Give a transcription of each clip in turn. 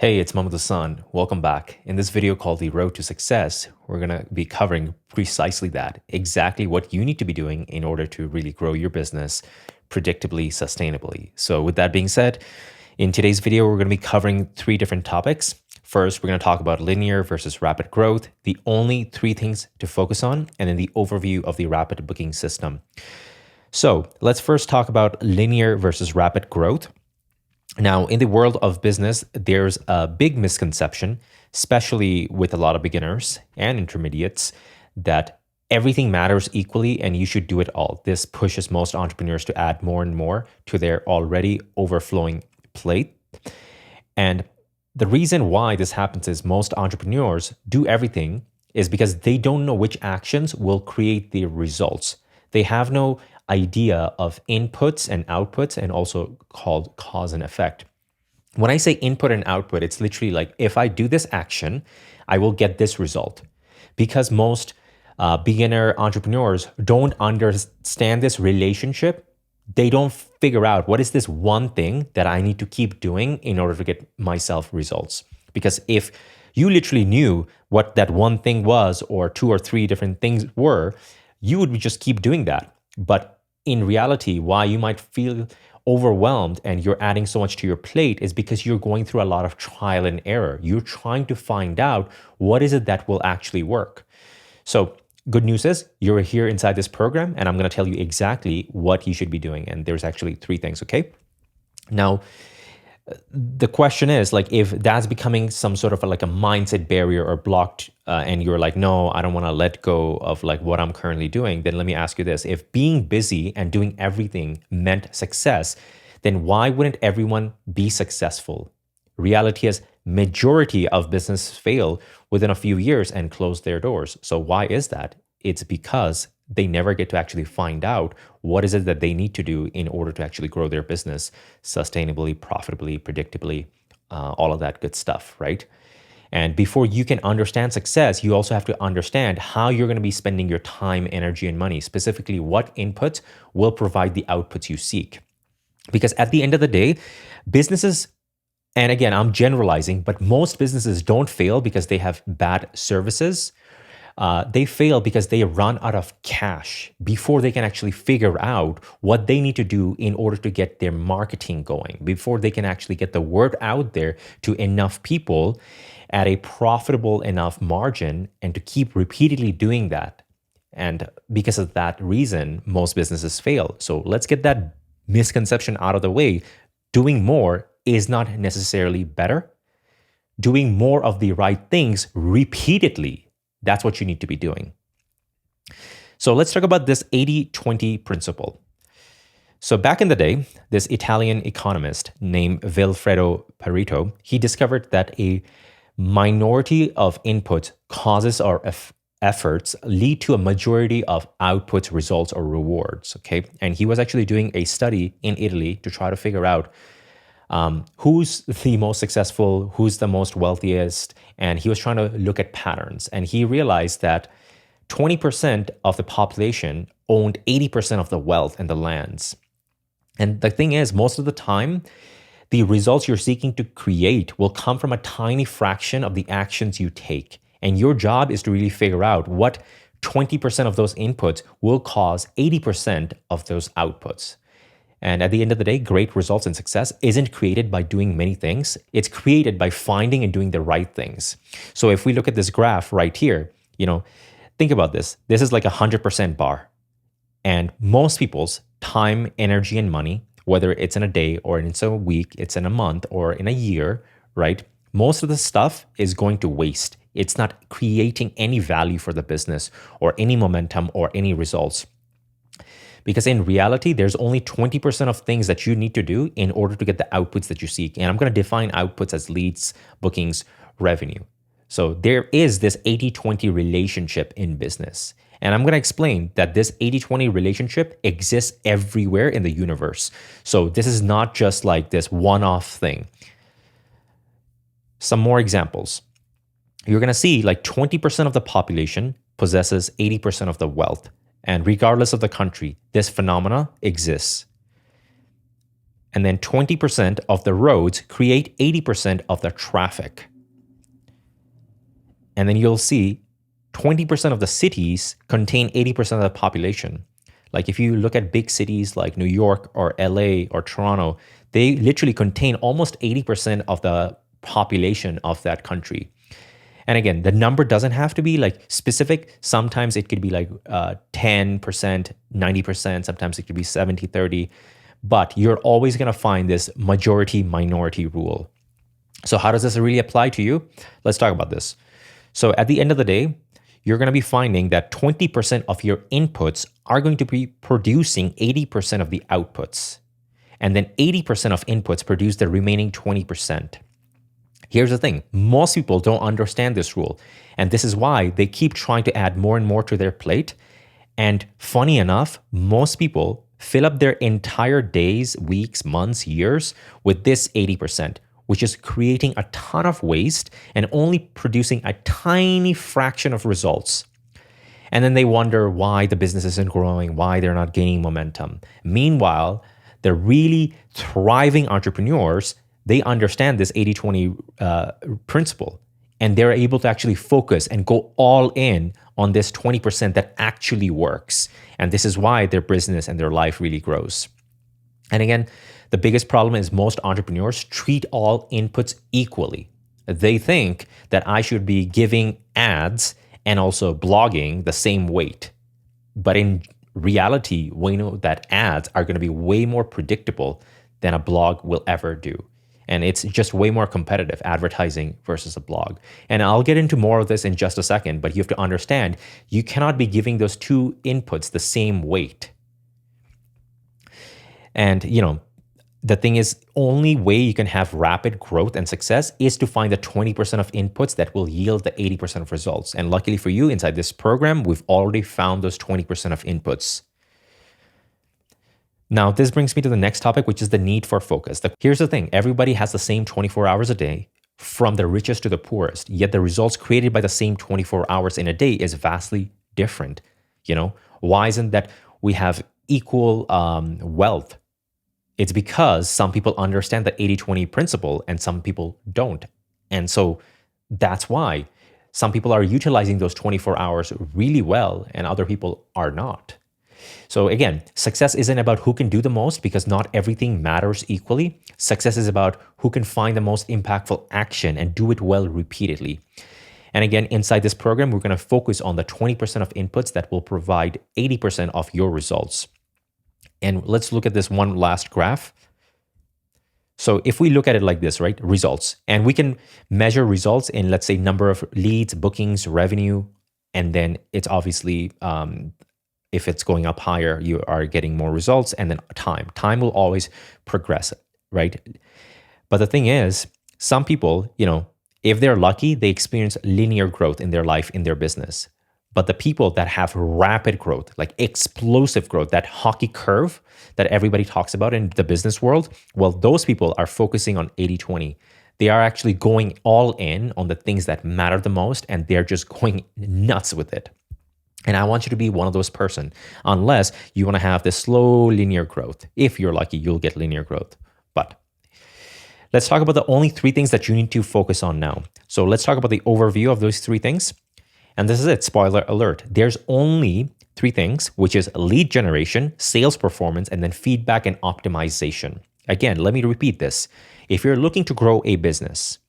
Hey, it's Mom the Sun. Welcome back. In this video called The Road to Success, we're going to be covering precisely that, exactly what you need to be doing in order to really grow your business predictably, sustainably. So with that being said, in today's video, we're going to be covering three different topics. First, we're going to talk about linear versus rapid growth, the only three things to focus on, and then the overview of the rapid booking system. So let's first talk about linear versus rapid growth. Now, in the world of business, there's a big misconception, especially with a lot of beginners and intermediates, that everything matters equally and you should do it all. This pushes most entrepreneurs to add more and more to their already overflowing plate. And the reason why this happens is most entrepreneurs do everything is because they don't know which actions will create the results. They have no idea of inputs and outputs, and also called cause and effect. When I say input and output, it's literally like if I do this action, I will get this result. Because most beginner entrepreneurs don't understand this relationship, they don't figure out what is this one thing that I need to keep doing in order to get myself results. Because if you literally knew what that one thing was, or two or three different things were, you would just keep doing that. But in reality, why you might feel overwhelmed and you're adding so much to your plate is because you're going through a lot of trial and error. You're trying to find out what is it that will actually work. So good news is you're here inside this program, and I'm going to tell you exactly what you should be doing. And there's actually three things, okay? Now, the question is, like, if that's becoming some sort of like a mindset barrier or blocked, and you're like, no, I don't want to let go of like what I'm currently doing, then let me ask you this. If being busy and doing everything meant success, then why wouldn't everyone be successful? Reality is majority of businesses fail within a few years and close their doors. So why is that? It's because they never get to actually find out what is it that they need to do in order to actually grow their business sustainably, profitably, predictably, all of that good stuff, right? And before you can understand success, you also have to understand how you're going to be spending your time, energy, and money, specifically what input will provide the outputs you seek. Because at the end of the day, businesses, and again, I'm generalizing, but most businesses don't fail because they have bad services. They fail because they run out of cash before they can actually figure out what they need to do in order to get their marketing going, before they can actually get the word out there to enough people at a profitable enough margin, and to keep repeatedly doing that. And because of that reason, most businesses fail. So let's get that misconception out of the way. Doing more is not necessarily better. Doing more of the right things repeatedly, that's what you need to be doing. So let's talk about this 80-20 principle. So back in the day, this Italian economist named Vilfredo Pareto, he discovered that a minority of input causes or efforts lead to a majority of outputs, results, or rewards, okay? And he was actually doing a study in Italy to try to figure out who's the most successful, who's the most wealthiest, and he was trying to look at patterns. And he realized that 20% of the population owned 80% of the wealth and the lands. And the thing is, most of the time, the results you're seeking to create will come from a tiny fraction of the actions you take. And your job is to really figure out what 20% of those inputs will cause 80% of those outputs. And at the end of the day, great results and success isn't created by doing many things. It's created by finding and doing the right things. So if we look at this graph right here, think about this. This is like a 100% bar. And most people's time, energy, and money, whether it's in a day or it's a week, it's in a month or in a year, right? Most of the stuff is going to waste. It's not creating any value for the business or any momentum or any results. Because in reality, there's only 20% of things that you need to do in order to get the outputs that you seek. And I'm going to define outputs as leads, bookings, revenue. So there is this 80-20 relationship in business. And I'm going to explain that this 80-20 relationship exists everywhere in the universe. So this is not just like this one-off thing. Some more examples. You're going to see like 20% of the population possesses 80% of the wealth. And regardless of the country, this phenomena exists. And then 20% of the roads create 80% of the traffic. And then you'll see 20% of the cities contain 80% of the population. Like if you look at big cities like New York or LA or Toronto, they literally contain almost 80% of the population of that country. And again, the number doesn't have to be like specific. Sometimes it could be like 10%, 90%. Sometimes it could be 70-30. But you're always going to find this majority-minority rule. So how does this really apply to you? Let's talk about this. So at the end of the day, you're going to be finding that 20% of your inputs are going to be producing 80% of the outputs. And then 80% of inputs produce the remaining 20%. Here's the thing. Most people don't understand this rule. And this is why they keep trying to add more and more to their plate. And funny enough, most people fill up their entire days, weeks, months, years with this 80%, which is creating a ton of waste and only producing a tiny fraction of results. And then they wonder why the business isn't growing, why they're not gaining momentum. Meanwhile, the really thriving entrepreneurs, they understand this 80-20 principle, and they're able to actually focus and go all in on this 20% that actually works. And this is why their business and their life really grows. And again, the biggest problem is most entrepreneurs treat all inputs equally. They think that I should be giving ads and also blogging the same weight. But in reality, we know that ads are going to be way more predictable than a blog will ever do. And it's just way more competitive, advertising versus a blog. And I'll get into more of this in just a second, but you have to understand, you cannot be giving those two inputs the same weight. And, the thing is, only way you can have rapid growth and success is to find the 20% of inputs that will yield the 80% of results. And luckily for you, inside this program, we've already found those 20% of inputs. Now, this brings me to the next topic, which is the need for focus. Here's the thing. Everybody has the same 24 hours a day, from the richest to the poorest, yet the results created by the same 24 hours in a day is vastly different. Why isn't that we have equal wealth? It's because some people understand the 80-20 principle and some people don't. And so that's why some people are utilizing those 24 hours really well and other people are not. So again, success isn't about who can do the most, because not everything matters equally. Success is about who can find the most impactful action and do it well repeatedly. And again, inside this program, we're going to focus on the 20% of inputs that will provide 80% of your results. And let's look at this one last graph. So if we look at it like this, right? Results. And we can measure results in, let's say, number of leads, bookings, revenue. And then it's obviously, if it's going up higher, you are getting more results. And then time. Time will always progress, right? But the thing is, some people, if they're lucky, they experience linear growth in their life, in their business. But the people that have rapid growth, like explosive growth, that hockey curve that everybody talks about in the business world, well, those people are focusing on 80-20. They are actually going all in on the things that matter the most, and they're just going nuts with it. And I want you to be one of those person, unless you want to have this slow linear growth. If you're lucky, you'll get linear growth. But let's talk about the only 3 things that you need to focus on now. So let's talk about the overview of those 3 things. And this is it, spoiler alert. There's only 3 things, which is lead generation, sales performance, and then feedback and optimization. Again, let me repeat this. If you're looking to grow a business,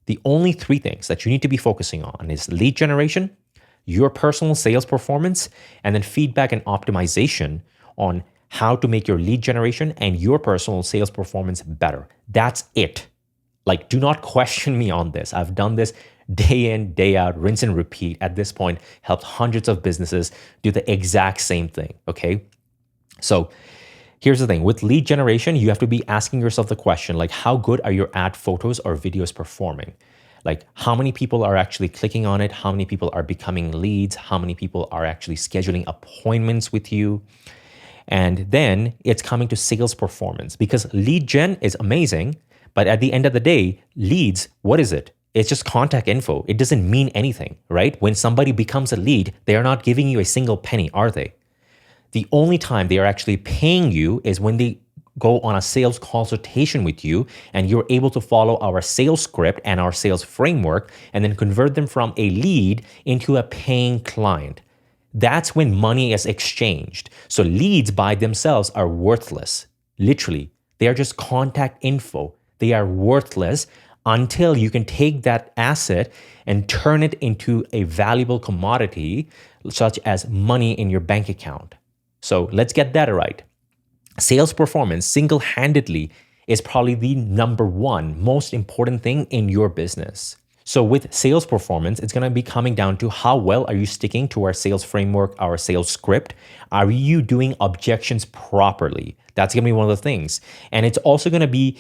the only 3 things that you need to be focusing on is lead generation, your personal sales performance, and then feedback and optimization on how to make your lead generation and your personal sales performance better. That's it. Like, do not question me on this. I've done this day in, day out, rinse and repeat. At this point, helped hundreds of businesses do the exact same thing, okay? So here's the thing. With lead generation, you have to be asking yourself the question, like, how good are your ad photos or videos performing? Like, how many people are actually clicking on it? How many people are becoming leads? How many people are actually scheduling appointments with you? And then it's coming to sales performance, because lead gen is amazing, but at the end of the day, leads, what is it? It's just contact info. It doesn't mean anything, right? When somebody becomes a lead, they are not giving you a single penny, are they? The only time they are actually paying you is when they go on a sales consultation with you and you're able to follow our sales script and our sales framework and then convert them from a lead into a paying client. That's when money is exchanged. So leads by themselves are worthless. Literally, they are just contact info. They are worthless until you can take that asset and turn it into a valuable commodity, such as money in your bank account. So let's get that right. Sales performance single-handedly is probably the number one most important thing in your business. So with sales performance, it's going to be coming down to how well are you sticking to our sales framework, our sales script? Are you doing objections properly? That's going to be one of the things. And it's also going to be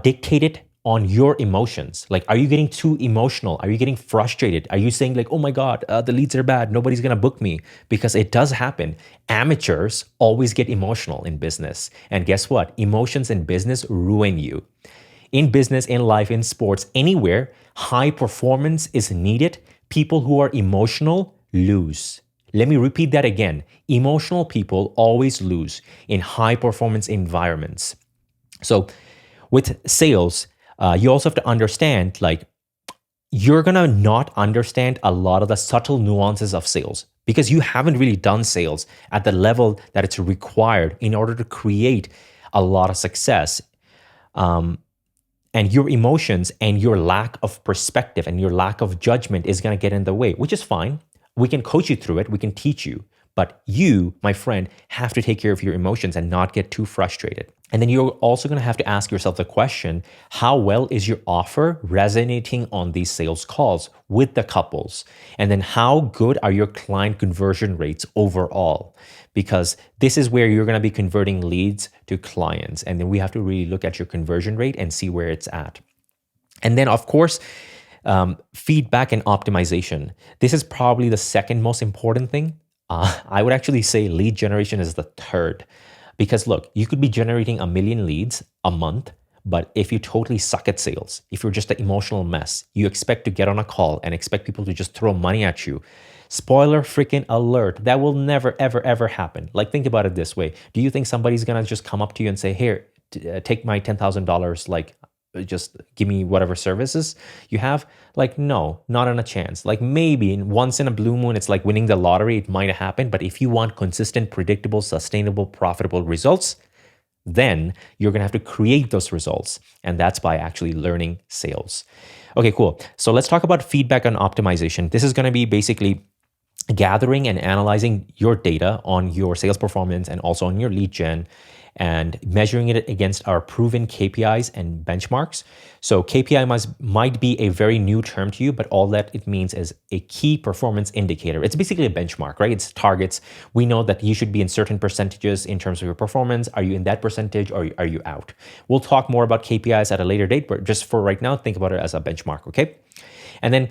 dictated on your emotions. Like, are you getting too emotional? Are you getting frustrated? Are you saying like, oh my God, the leads are bad. Nobody's going to book me? Because it does happen. Amateurs always get emotional in business. And guess what? Emotions in business ruin you. In business, in life, in sports, anywhere, high performance is needed. People who are emotional lose. Let me repeat that again. Emotional people always lose in high performance environments. So with sales, you also have to understand, like, you're going to not understand a lot of the subtle nuances of sales because you haven't really done sales at the level that it's required in order to create a lot of success. And your emotions and your lack of perspective and your lack of judgment is going to get in the way, which is fine. We can coach you through it. We can teach you. But you, my friend, have to take care of your emotions and not get too frustrated. And then you're also going to have to ask yourself the question, how well is your offer resonating on these sales calls with the couples? And then how good are your client conversion rates overall? Because this is where you're going to be converting leads to clients. And then we have to really look at your conversion rate and see where it's at. And then, of course, feedback and optimization. This is probably the second most important thing. I would actually say lead generation is the third. Because look, you could be generating 1 million leads a month, but if you totally suck at sales, if you're just an emotional mess, you expect to get on a call and expect people to just throw money at you. Spoiler freaking alert, that will never, ever, ever happen. Like, think about it this way. Do you think somebody's gonna just come up to you and say, here, take my $10,000, like, just give me whatever services you have? Like, no, not on a chance. Like, maybe once in a blue moon, it's like winning the lottery. It might happen. But if you want consistent, predictable, sustainable, profitable results, then you're going to have to create those results. And that's by actually learning sales. Okay, cool. So let's talk about feedback and optimization. This is going to be basically gathering and analyzing your data on your sales performance and also on your lead gen, and measuring it against our proven KPIs and benchmarks. So KPI might be a very new term to you, but all that it means is a key performance indicator. It's basically a benchmark, right? It's targets. We know that you should be in certain percentages in terms of your performance. Are you in that percentage or are you out? We'll talk more about KPIs at a later date, but just for right now, think about it as a benchmark, okay? And then,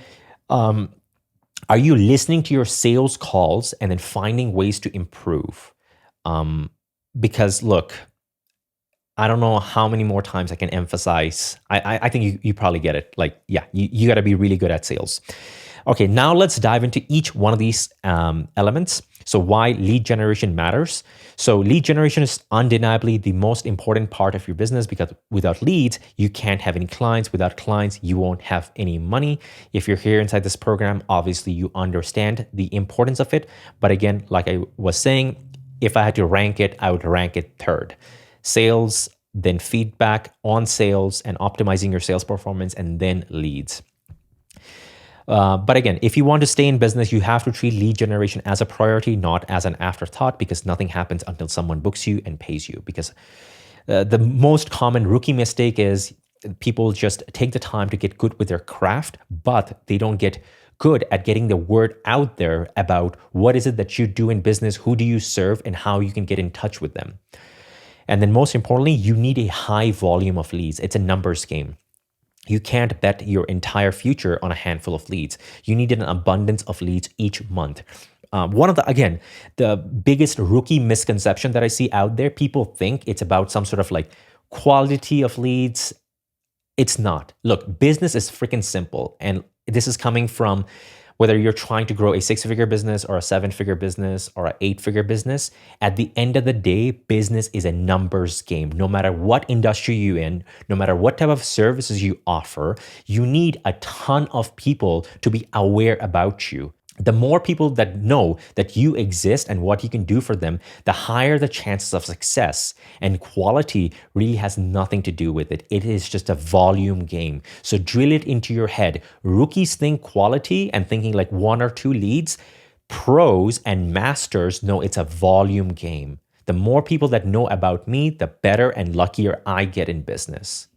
are you listening to your sales calls and then finding ways to improve? Because look, I don't know how many more times I can emphasize. I think you probably get it. Like, yeah, you got to be really good at sales. Okay, now let's dive into each one of these elements. So why lead generation matters. So lead generation is undeniably the most important part of your business, because without leads, you can't have any clients. Without clients, you won't have any money. If you're here inside this program, obviously you understand the importance of it. But again, like I was saying, if I had to rank it, I would rank it third. Sales, then feedback on sales and optimizing your sales performance, and then leads. But again, if you want to stay in business, you have to treat lead generation as a priority, not as an afterthought, because nothing happens until someone books you and pays you. Because the most common rookie mistake is people just take the time to get good with their craft, but they don't get good at getting the word out there about what is it that you do in business, who do you serve, and how you can get in touch with them. And then most importantly, you need a high volume of leads. It's a numbers game. You can't bet your entire future on a handful of leads. You need an abundance of leads each month. One of the biggest rookie misconception that I see out there, people think it's about some sort of like quality of leads. It's not. Look, business is freaking simple. And this is coming from Whether you're trying to grow a 6-figure business or a 7-figure business or an 8-figure business, at the end of the day, business is a numbers game. No matter what industry you're in, no matter what type of services you offer, you need a ton of people to be aware about you. The more people that know that you exist and what you can do for them, the higher the chances of success. And quality really has nothing to do with it. It is just a volume game. So drill it into your head. Rookies think quality and thinking like 1 or 2 leads. Pros and masters know it's a volume game. The more people that know about me, the better and luckier I get in business.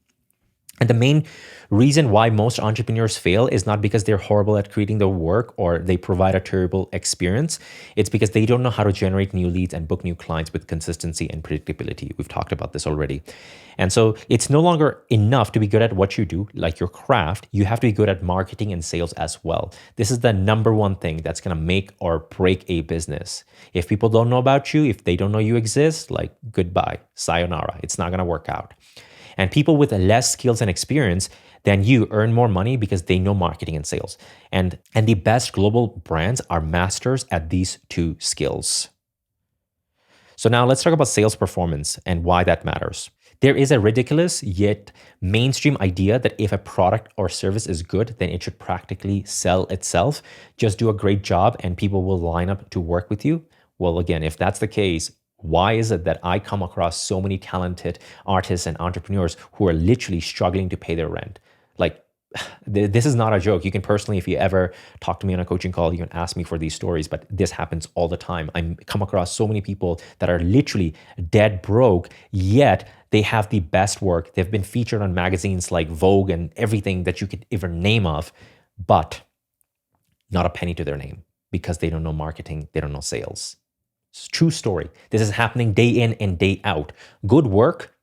And the main reason why most entrepreneurs fail is not because they're horrible at creating the work or they provide a terrible experience. It's because they don't know how to generate new leads and book new clients with consistency and predictability. We've talked about this already. And so it's no longer enough to be good at what you do, like your craft. You have to be good at marketing and sales as well. This is the number one thing that's going to make or break a business. If people don't know about you, if they don't know you exist, like goodbye, sayonara. It's not going to work out. And people with less skills and experience than you earn more money because they know marketing and sales. And the best global brands are masters at these 2 skills. So now let's talk about sales performance and why that matters. There is a ridiculous yet mainstream idea that if a product or service is good, then it should practically sell itself. Just do a great job and people will line up to work with you. Well, again, if that's the case, why is it that I come across so many talented artists and entrepreneurs who are literally struggling to pay their rent? Like, this is not a joke. You can personally, if you ever talk to me on a coaching call, you can ask me for these stories, but this happens all the time. I come across so many people that are literally dead broke, yet they have the best work. They've been featured on magazines like Vogue and everything that you could ever name of, but not a penny to their name because they don't know marketing, they don't know sales. It's a true story. This is happening day in and day out. Good work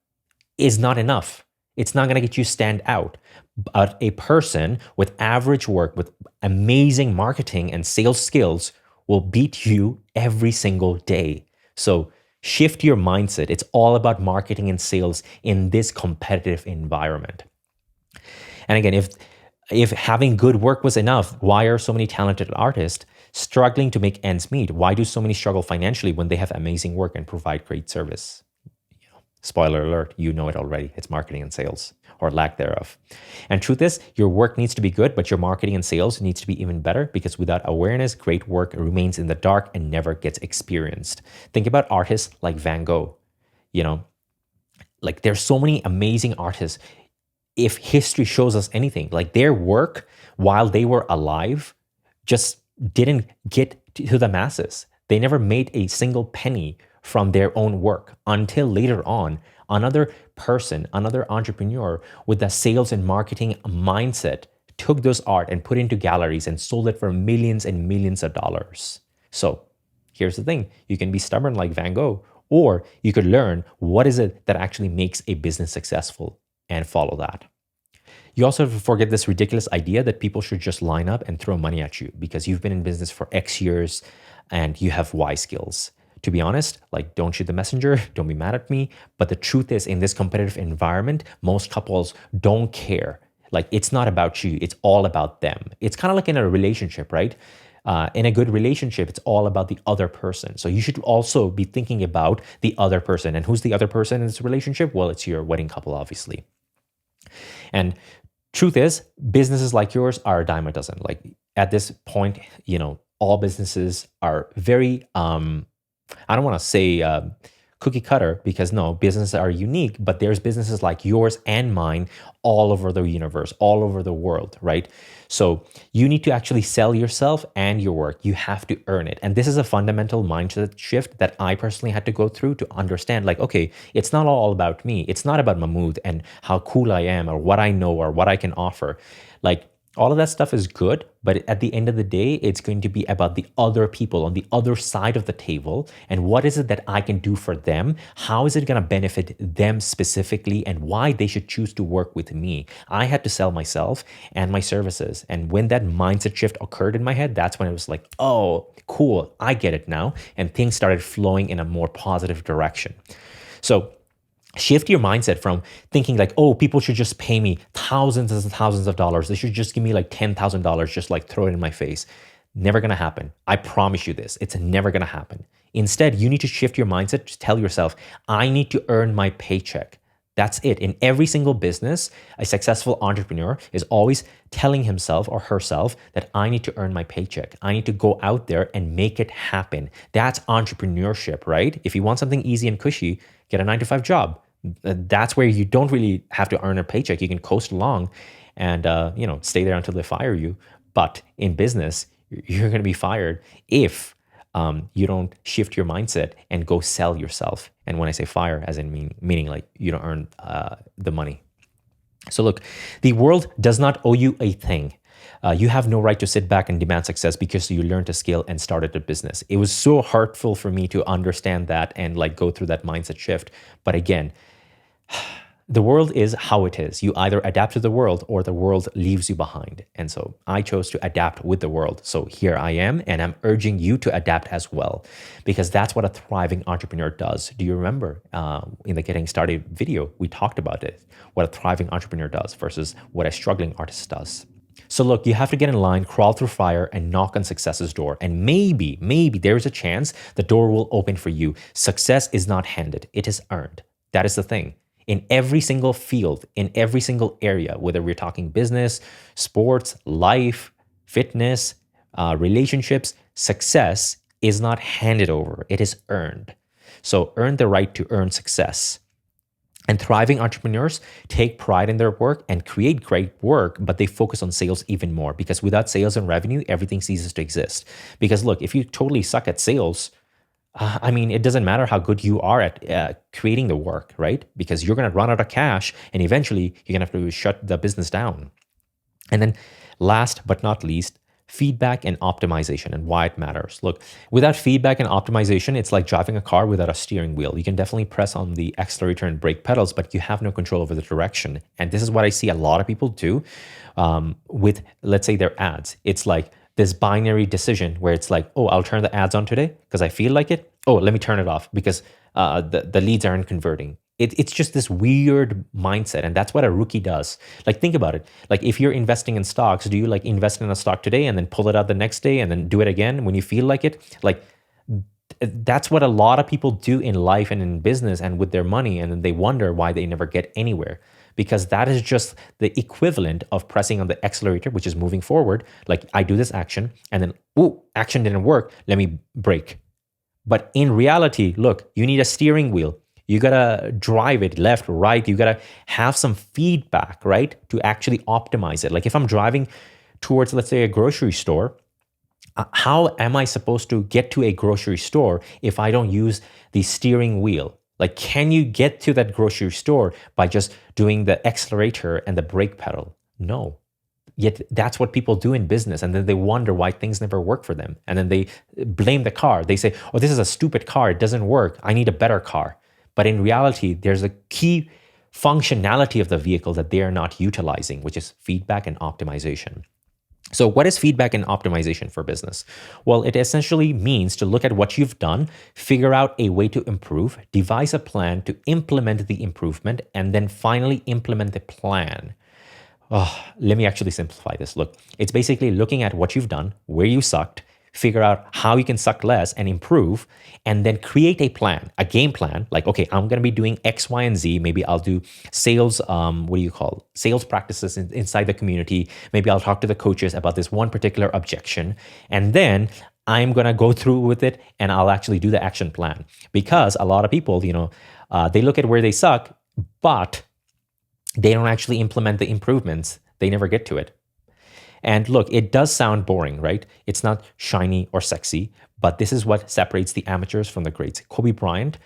is not enough. It's not going to get you stand out. But a person with average work, with amazing marketing and sales skills will beat you every single day. So shift your mindset. It's all about marketing and sales in this competitive environment. And again, if having good work was enough, why are so many talented artists struggling to make ends meet? Why do so many struggle financially when they have amazing work and provide great service? Spoiler alert, you know it already. It's marketing and sales, or lack thereof. And truth is, your work needs to be good, but your marketing and sales needs to be even better, because without awareness, great work remains in the dark and never gets experienced. Think about artists like Van Gogh. Like there's so many amazing artists. If history shows us anything, like their work while they were alive just didn't get to the masses. They never made a single penny from their own work until later on, another person, another entrepreneur with a sales and marketing mindset took those art and put into galleries and sold it for millions and millions of dollars. So here's the thing. You can be stubborn like Van Gogh, or you could learn what is it that actually makes a business successful and follow that. You also have to forget this ridiculous idea that people should just line up and throw money at you because you've been in business for X years and you have Y skills. To be honest, like, don't shoot the messenger, don't be mad at me. But the truth is, in this competitive environment, most couples don't care. Like, it's not about you, it's all about them. It's kind of like in a relationship, right? In a good relationship, it's all about the other person. So you should also be thinking about the other person. And who's the other person in this relationship? Well, it's your wedding couple, obviously. And truth is, businesses like yours are a dime a dozen. Like, at this point, all businesses are very, I don't want to say cookie cutter, because no, businesses are unique, but there's businesses like yours and mine all over the universe, all over the world, right? So you need to actually sell yourself and your work. You have to earn it. And this is a fundamental mindset shift that I personally had to go through to understand, like, okay, it's not all about me. It's not about Mahmoud and how cool I am or what I know or what I can offer. Like, all of that stuff is good, but at the end of the day, it's going to be about the other people on the other side of the table. And what is it that I can do for them? How is it going to benefit them specifically, and why they should choose to work with me? I had to sell myself and my services. And when that mindset shift occurred in my head, that's when it was like, oh, cool, I get it now. And things started flowing in a more positive direction. So shift your mindset from thinking like, oh, people should just pay me thousands and thousands of dollars. They should just give me like $10,000, just like throw it in my face. Never going to happen. I promise you this. It's never going to happen. Instead, you need to shift your mindset to tell yourself, I need to earn my paycheck. That's it. In every single business, a successful entrepreneur is always telling himself or herself that I need to earn my paycheck. I need to go out there and make it happen. That's entrepreneurship, right? If you want something easy and cushy, get a 9-to-5 job. That's where you don't really have to earn a paycheck. You can coast along and stay there until they fire you. But in business, you're going to be fired if you don't shift your mindset and go sell yourself. And when I say fire, as in meaning like you don't earn the money. So look, the world does not owe you a thing. You have no right to sit back and demand success because you learned to scale and started a business. It was so hurtful for me to understand that and like go through that mindset shift. But again, the world is how it is. You either adapt to the world or the world leaves you behind. And so I chose to adapt with the world. So here I am, and I'm urging you to adapt as well, because that's what a thriving entrepreneur does. Do you remember in the Getting Started video, we talked about it, what a thriving entrepreneur does versus what a struggling artist does. So look, you have to get in line, crawl through fire, and knock on success's door. And maybe there's a chance the door will open for you. Success is not handed, it is earned. That is the thing. In every single field, in every single area, whether we're talking business, sports, life, fitness, relationships, success is not handed over. It is earned. So earn the right to earn success. And thriving entrepreneurs take pride in their work and create great work, but they focus on sales even more, because without sales and revenue, everything ceases to exist. Because look, if you totally suck at sales, it doesn't matter how good you are at creating the work, right? Because you're going to run out of cash and eventually you're going to have to shut the business down. And then last but not least, feedback and optimization and why it matters. Look, without feedback and optimization, it's like driving a car without a steering wheel. You can definitely press on the accelerator and brake pedals, but you have no control over the direction. And this is what I see a lot of people do with, let's say, their ads. It's like this binary decision where it's like, oh, I'll turn the ads on today because I feel like it. Oh, let me turn it off because the leads aren't converting. It's just this weird mindset. And that's what a rookie does. Like, think about it. Like, if you're investing in stocks, do you like invest in a stock today and then pull it out the next day and then do it again when you feel like it? Like, that's what a lot of people do in life and in business and with their money. And then they wonder why they never get anywhere. Because that is just the equivalent of pressing on the accelerator, which is moving forward. Like, I do this action and then, ooh, action didn't work. Let me brake. But in reality, look, you need a steering wheel. You gotta drive it left, right. You gotta have some feedback, right, to actually optimize it. Like, if I'm driving towards, let's say, a grocery store, how am I supposed to get to a grocery store if I don't use the steering wheel? Like, can you get to that grocery store by just doing the accelerator and the brake pedal? No. Yet that's what people do in business. And then they wonder why things never work for them. And then they blame the car. They say, oh, this is a stupid car. It doesn't work. I need a better car. But in reality, there's a key functionality of the vehicle that they are not utilizing, which is feedback and optimization. So what is feedback and optimization for business? Well, it essentially means to look at what you've done, figure out a way to improve, devise a plan to implement the improvement, and then finally implement the plan. Let me actually simplify this. Look, it's basically looking at what you've done, where you sucked, figure out how you can suck less and improve, and then create a plan, a game plan. Like, okay, I'm going to be doing X, Y, and Z. Maybe I'll do sales, sales practices inside the community. Maybe I'll talk to the coaches about this one particular objection. And then I'm going to go through with it and I'll actually do the action plan. Because a lot of people, they look at where they suck, but they don't actually implement the improvements. They never get to it. And look, it does sound boring, right? It's not shiny or sexy, but this is what separates the amateurs from the greats. Kobe Bryant,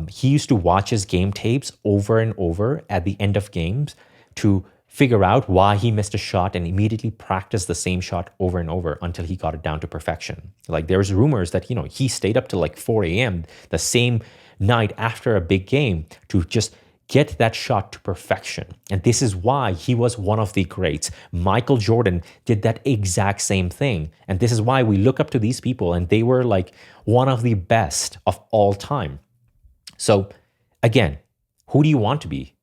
he used to watch his game tapes over and over at the end of games to figure out why he missed a shot and immediately practice the same shot over and over until he got it down to perfection. Like, there's rumors that, he stayed up till like 4 a.m. the same night after a big game to just get that shot to perfection. And this is why he was one of the greats. Michael Jordan did that exact same thing. And this is why we look up to these people, and they were like one of the best of all time. So again, who do you want to be,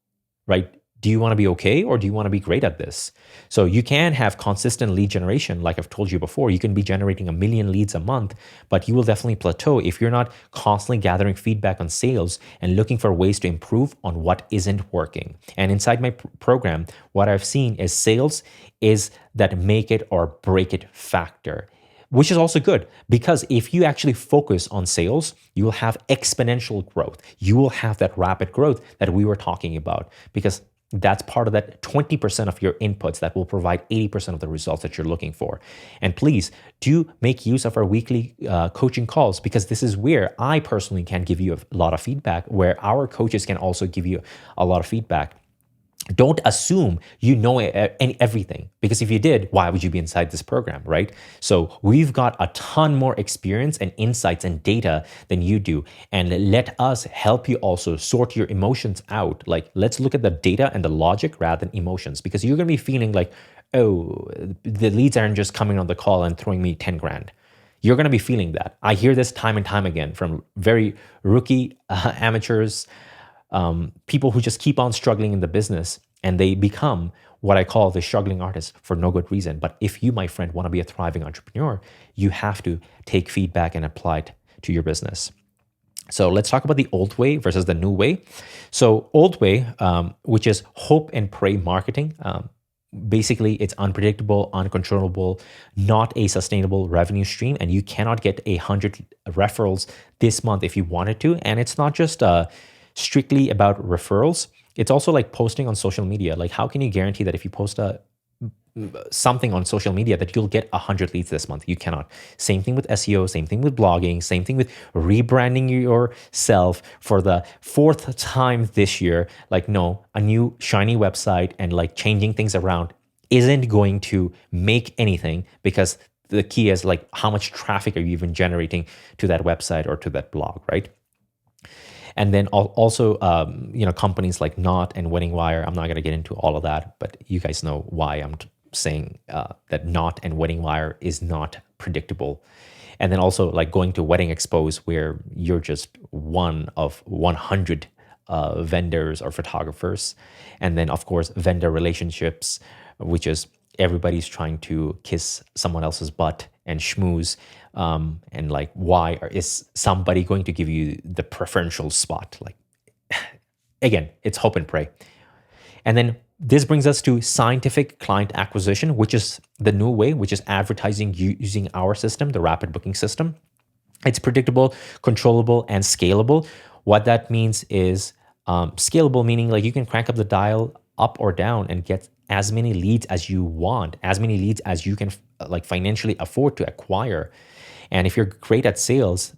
right? Do you want to be okay, or do you want to be great at this? So you can have consistent lead generation. Like I've told you before, you can be generating 1 million leads a month, but you will definitely plateau if you're not constantly gathering feedback on sales and looking for ways to improve on what isn't working. And inside my program, what I've seen is sales is that make it or break it factor, which is also good, because if you actually focus on sales, you will have exponential growth. You will have that rapid growth that we were talking about, because that's part of that 20% of your inputs that will provide 80% of the results that you're looking for. And please do make use of our weekly coaching calls, because this is where I personally can give you a lot of feedback, where our coaches can also give you a lot of feedback. Don't assume you know everything, because if you did, why would you be inside this program, right? So we've got a ton more experience and insights and data than you do. And let us help you also sort your emotions out. Like, let's look at the data and the logic rather than emotions, because you're going to be feeling like, oh, the leads aren't just coming on the call and throwing me 10 grand. You're going to be feeling that. I hear this time and time again from very rookie amateurs, people who just keep on struggling in the business, and they become what I call the struggling artist for no good reason. But if you, my friend, want to be a thriving entrepreneur, you have to take feedback and apply it to your business. So let's talk about the old way versus the new way. So old way, which is hope and pray marketing. Basically, it's unpredictable, uncontrollable, not a sustainable revenue stream, and you cannot get 100 referrals this month if you wanted to. And it's not just strictly about referrals. It's also like posting on social media. Like, how can you guarantee that if you post something on social media that you'll get 100 leads this month? You cannot. Same thing with SEO, same thing with blogging, same thing with rebranding yourself for the 4th time this year. Like, no, a new shiny website and like changing things around isn't going to make anything, because the key is like, how much traffic are you even generating to that website or to that blog, right? And then also, companies like Knot and Wedding Wire. I'm not going to get into all of that, but you guys know why I'm saying that Knot and Wedding Wire is not predictable. And then also like going to Wedding Expos, where you're just one of 100 vendors or photographers. And then of course, vendor relationships, which is everybody's trying to kiss someone else's butt and schmooze. And like, why is somebody going to give you the preferential spot? Like, again, it's hope and pray. And then this brings us to scientific client acquisition, which is the new way, which is advertising using our system, the Rapid Booking system. It's predictable, controllable, and scalable. What that means is scalable, meaning like you can crank up the dial up or down and get as many leads as you want, as many leads as you can like financially afford to acquire. And if you're great at sales,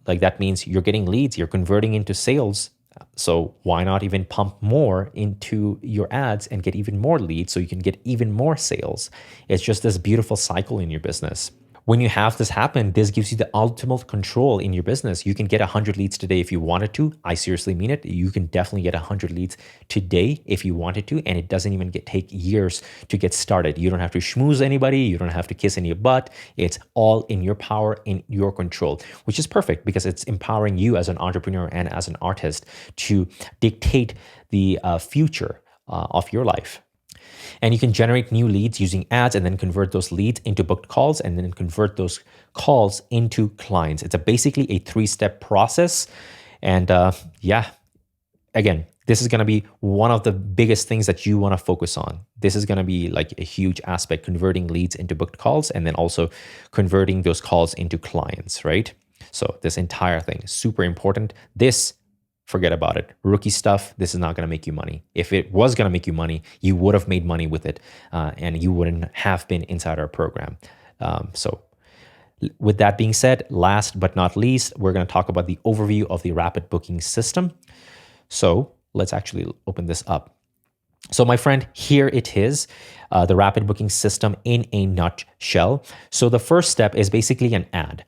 like that means you're getting leads, you're converting into sales. So why not even pump more into your ads and get even more leads so you can get even more sales? It's just this beautiful cycle in your business. When you have this happen, this gives you the ultimate control in your business. You can get 100 leads today if you wanted to. I seriously mean it. You can definitely get 100 leads today if you wanted to, and it doesn't even take years to get started. You don't have to schmooze anybody. You don't have to kiss any butt. It's all in your power, in your control, which is perfect because it's empowering you as an entrepreneur and as an artist to dictate the future of your life. And you can generate new leads using ads and then convert those leads into booked calls and then convert those calls into clients. It's basically a 3-step process. And again, this is going to be one of the biggest things that you want to focus on. This is going to be like a huge aspect, converting leads into booked calls and then also converting those calls into clients, right? So this entire thing is super important. Forget about it. Rookie stuff, this is not going to make you money. If it was going to make you money, you would have made money with it and you wouldn't have been inside our program. So with that being said, last but not least, we're going to talk about the overview of the Rapid Booking system. So let's actually open this up. So my friend, here it is, the Rapid Booking system in a nutshell. So the first step is basically an ad.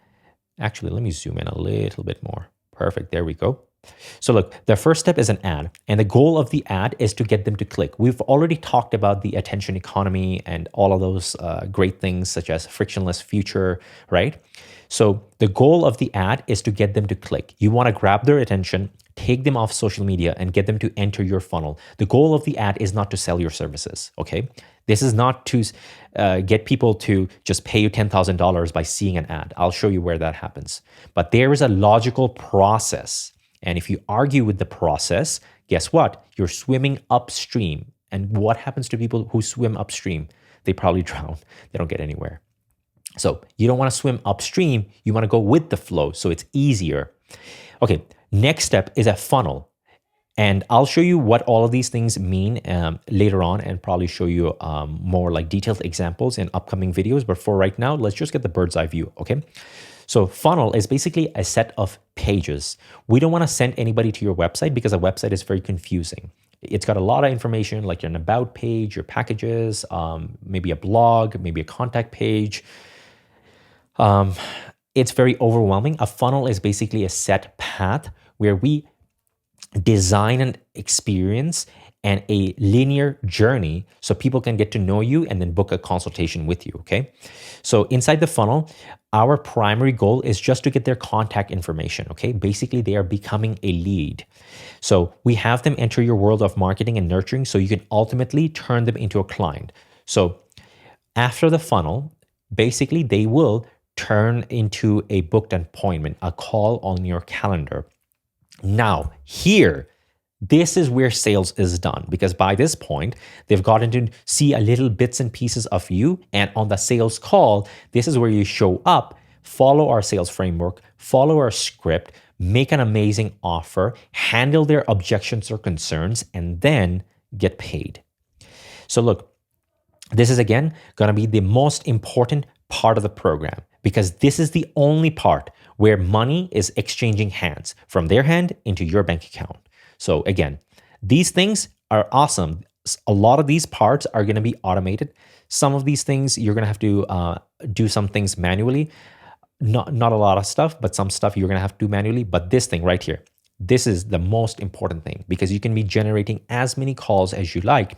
Actually, let me zoom in a little bit more. Perfect. There we go. So look, the first step is an ad, and the goal of the ad is to get them to click. We've already talked about the attention economy and all of those great things such as frictionless future, right? So the goal of the ad is to get them to click. You want to grab their attention, take them off social media, and get them to enter your funnel. The goal of the ad is not to sell your services, okay? This is not to get people to just pay you $10,000 by seeing an ad. I'll show you where that happens. But there is a logical process. And if you argue with the process, guess what? You're swimming upstream. And what happens to people who swim upstream? They probably drown. They don't get anywhere. So you don't want to swim upstream. You want to go with the flow so it's easier. Okay, next step is a funnel. And I'll show you what all of these things mean later on and probably show you more like detailed examples in upcoming videos. But for right now, let's just get the bird's eye view, okay? So funnel is basically a set of pages. We don't want to send anybody to your website because a website is very confusing. It's got a lot of information like an about page, your packages, maybe a blog, maybe a contact page. It's very overwhelming. A funnel is basically a set path where we design an experience and a linear journey so people can get to know you and then book a consultation with you, okay? So inside the funnel, our primary goal is just to get their contact information, okay? Basically, they are becoming a lead. So we have them enter your world of marketing and nurturing so you can ultimately turn them into a client. So after the funnel, basically, they will turn into a booked appointment, a call on your calendar. Now, here, this is where sales is done because by this point, they've gotten to see a little bits and pieces of you. And on the sales call, this is where you show up, follow our sales framework, follow our script, make an amazing offer, handle their objections or concerns, and then get paid. So look, this is again going to be the most important part of the program because this is the only part where money is exchanging hands from their hand into your bank account. So again, these things are awesome. A lot of these parts are going to be automated. Some of these things you're going to have to do some things manually. Not a lot of stuff, but some stuff you're going to have to do manually. But this thing right here, this is the most important thing because you can be generating as many calls as you like.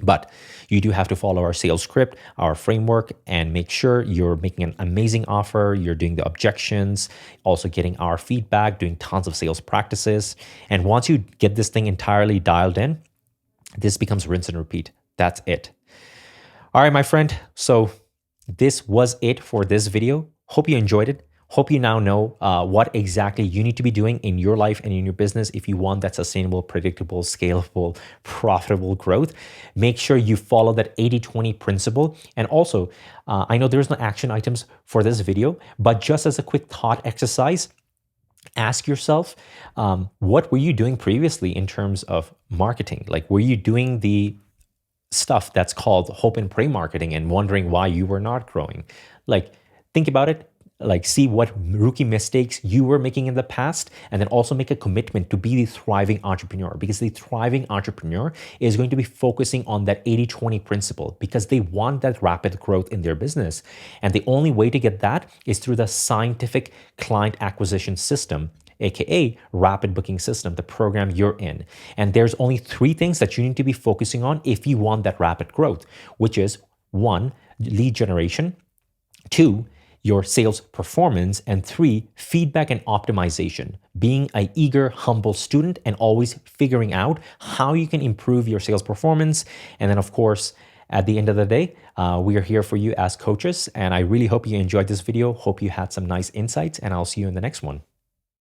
But you do have to follow our sales script, our framework, and make sure you're making an amazing offer. You're doing the objections, also getting our feedback, doing tons of sales practices. And once you get this thing entirely dialed in, this becomes rinse and repeat. That's it. All right, my friend. So this was it for this video. Hope you enjoyed it. Hope you now know what exactly you need to be doing in your life and in your business if you want that sustainable, predictable, scalable, profitable growth. Make sure you follow that 80-20 principle. And also, I know there's no action items for this video, but just as a quick thought exercise, ask yourself, what were you doing previously in terms of marketing? Like, were you doing the stuff that's called hope and pray marketing and wondering why you were not growing? Like, think about it. Like, see what rookie mistakes you were making in the past, and then also make a commitment to be the thriving entrepreneur, because the thriving entrepreneur is going to be focusing on that 80-20 principle because they want that rapid growth in their business. And the only way to get that is through the scientific client acquisition system, aka rapid booking system, the program you're in. And there's only 3 things that you need to be focusing on if you want that rapid growth, which is 1, lead generation, 2, your sales performance, and 3, feedback and optimization, being an eager, humble student and always figuring out how you can improve your sales performance. And then of course, at the end of the day, we are here for you as coaches. And I really hope you enjoyed this video. Hope you had some nice insights, and I'll see you in the next one.